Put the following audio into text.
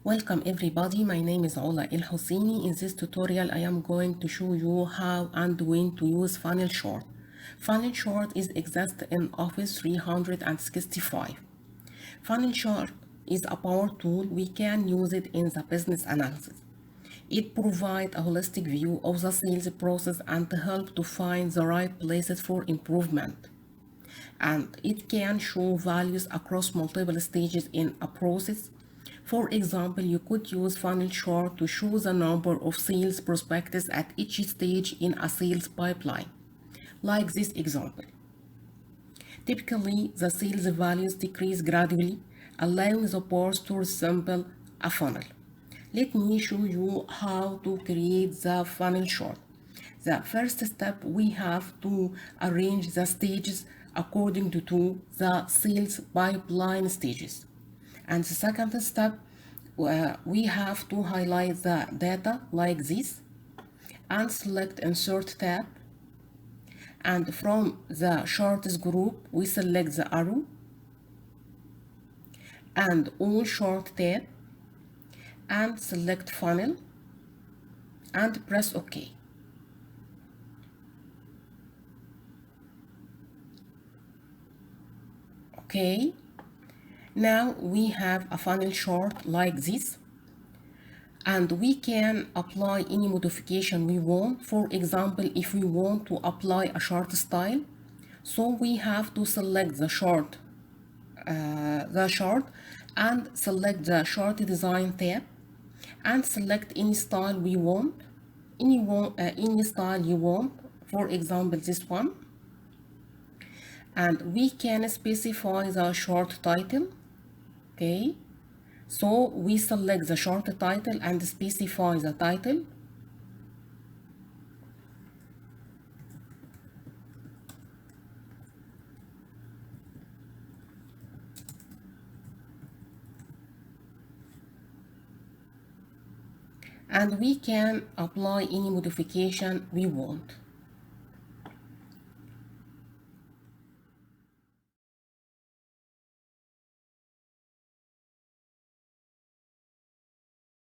Welcome everybody, my name is Ola El Hosseini. In this tutorial I am going to show you how and when to use Funnel Short. Funnel Short is exist in Office 365. Funnel Short is a power tool. We can use it in the business analysis. It provides a holistic view of the sales process and help to find the right places for improvement. And it can show values across multiple stages in a process. For example, you could use Funnel Short to show the number of sales prospects at each stage in a sales pipeline, like this example. Typically, the sales values decrease gradually, allowing the board to resemble a funnel. Let me show you how to create the Funnel Short. The first step, we have to arrange the stages according to the sales pipeline stages. And the second step, we have to highlight the data like this and select Insert tab. And from the Shorts group, we select the arrow and All Short tab and select Funnel and press OK. Okay. Now we have a Funnel Short like this, and we can apply any modification we want. For example, if we want to apply a short style, so we have to select the short and select the short design tab and select any style we want, any style you want, for example this one. And we can specify the short title. Okay, so we select the short title and specify the title. And we can apply any modification we want.